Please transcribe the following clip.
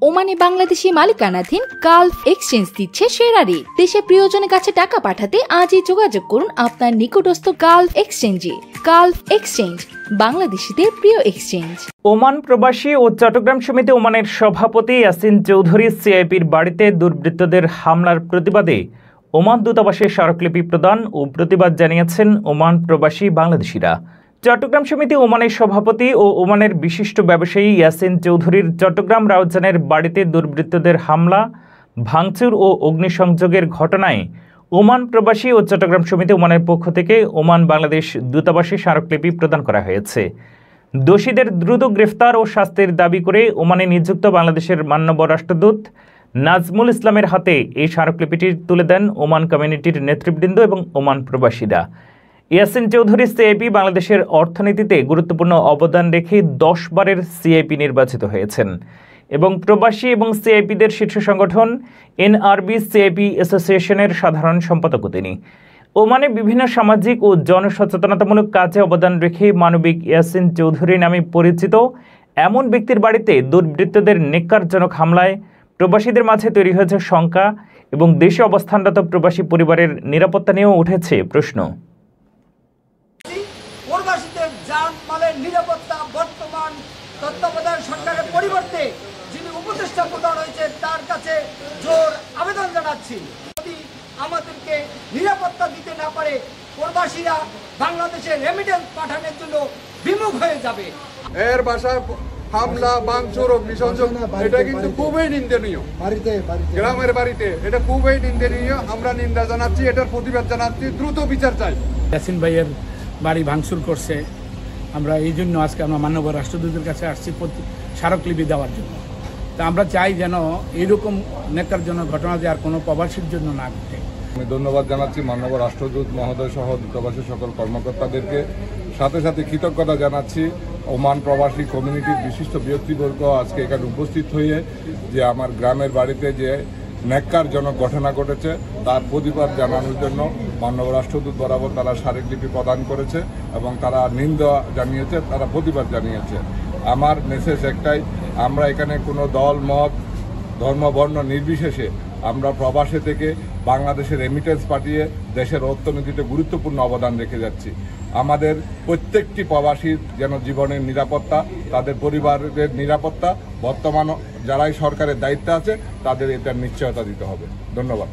ওমানে বাংলাদেশি মালিকানাধীন Gulf exchange দিচ্ছে সেরা রেট। দেশের প্রিয়জনের কাছে টাকা পাঠাতে আজই যোগাযোগ করুন আপনার নিকটস্থ গালফ এক্সচেঞ্জে। গালফ এক্সচেঞ্জ, বাংলাদেশিদের প্রিয় এক্সচেঞ্জ। ওমান প্রবাসী ও চট্টগ্রাম সমিতি ওমানের সভাপতি ইয়াসিন চৌধুরী সিআইপির বাড়িতে দুর্বৃত্তদের হামলার প্রতিবাদে ওমান দূতাবাসে স্মারকলিপি প্রদান ও প্রতিবাদ জানিয়েছেন ওমান প্রবাসী বাংলাদেশিরা। চট্টগ্রাম সমিতি ওমানের সভাপতি ও ওমানের বিশিষ্ট ব্যবসায়ী ইয়াসিন চৌধুরীর চট্টগ্রাম রাউজানের বাড়িতে দুর্বৃত্তদের হামলা, ভাঙচুর ও অগ্নিসংযোগের ঘটনায় ওমান প্রবাসী ও চট্টগ্রাম সমিতি ওমানের পক্ষ থেকে ওমান বাংলাদেশ দূতাবাসে স্মারকলিপি প্রদান করা হয়েছে। দোষীদের দ্রুত গ্রেফতার ও শাস্তির দাবি করে ওমানে নিযুক্ত বাংলাদেশের মাননীয় রাষ্ট্রদূত নাজমুল ইসলামের হাতে এই স্মারকলিপিটি তুলে দেন ওমান কমিউনিটির নেতৃবৃন্দ এবং ওমান প্রবাসীরা। ইয়াসিন চৌধুরী সিআইপি বাংলাদেশের অর্থনীতিতে গুরুত্বপূর্ণ অবদান রেখে 10 বারের সিআইপি নির্বাচিত হয়েছেন এবং প্রবাসী এবং সিআইপিদের শীর্ষ সংগঠন এনআরবি সিআইপি অ্যাসোসিয়েশনের সাধারণ সম্পাদক তিনি। ওমানে বিভিন্ন সামাজিক ও জনসচেতনতামূলক কাজে অবদান রেখে মানবিক ইয়াসিন চৌধুরী নামে পরিচিত এমন ব্যক্তির বাড়িতে দুর্বৃত্তদের নেককারজনক হামলায় প্রবাসীদের মাঝে তৈরি হয়েছে শঙ্কা এবং দেশে অবস্থানরত প্রবাসী পরিবারের নিরাপত্তা নিয়েও উঠেছে প্রশ্ন। প্রবাসীদের জানমালের নিরাপত্তা বর্তমান তত্ত্বাবধায়ক সরকারের পরিবর্তে যিনি উপদেষ্টা প্রদান হয়েছে তার কাছে জোর আবেদন জানাচ্ছি, যদি আমাদেরকে নিরাপত্তা দিতে না পারে প্রবাসীরা বাংলাদেশে রেমিটেন্স পাঠানোর জন্য বিমুখ হয়ে যাবে। এর ভাষায় হামলা, ভাঙচুর, অগ্নিসংযোগ এটা কিন্তু খুবই নিন্দনীয়। গ্রামের বাড়িতে এটা খুবই নিন্দনীয়। আমরা নিন্দা জানাচ্ছি, এটার প্রতিবাদ জানাচ্ছি, দ্রুত বিচার চাই। ইয়াসিন ভাইয়ের বাড়ি ভাঙচুর করছে, আমরা এই জন্য আজকে আমরা মাননীয় রাষ্ট্রদূতের কাছে আসছি স্মারকলিপি দেওয়ার জন্য। তা আমরা চাই যেন এইরকম নেতার জন্য ঘটনা যে আর কোনো প্রবাসীর জন্য না ঘটে। আমি ধন্যবাদ জানাচ্ছি মাননীয় রাষ্ট্রদূত মহোদয় সহ দূতাবাসের সকল কর্মকর্তাদেরকে, সাথে সাথে কৃতজ্ঞতা জানাচ্ছি ওমান প্রবাসী কমিউনিটির বিশিষ্ট ব্যক্তিবর্গ আজকে এখানে উপস্থিত হয়ে যে আমার গ্রামের বাড়িতে যে ন্যাক্কারজনক ঘটনা ঘটেছে তার প্রতিবাদ জানানোর জন্য মাননীয় রাষ্ট্রদূত বরাবর তারা স্মারকলিপি প্রদান করেছে এবং তারা নিন্দা জানিয়েছে, তারা প্রতিবাদ জানিয়েছে। আমার মেসেজ একটাই, আমরা এখানে কোনো দল, মত, ধর্ম, বর্ণ নির্বিশেষে আমরা প্রবাসে থেকে বাংলাদেশের রেমিটেন্স পাঠিয়ে দেশের অর্থনীতিতে গুরুত্বপূর্ণ অবদান রেখে যাচ্ছি। আমাদের প্রত্যেকটি প্রবাসীর যেন জীবনের নিরাপত্তা, তাদের পরিবারের নিরাপত্তা, বর্তমান যারাই সরকারের দায়িত্বে আছে তাদের এটার নিশ্চয়তা দিতে হবে। ধন্যবাদ।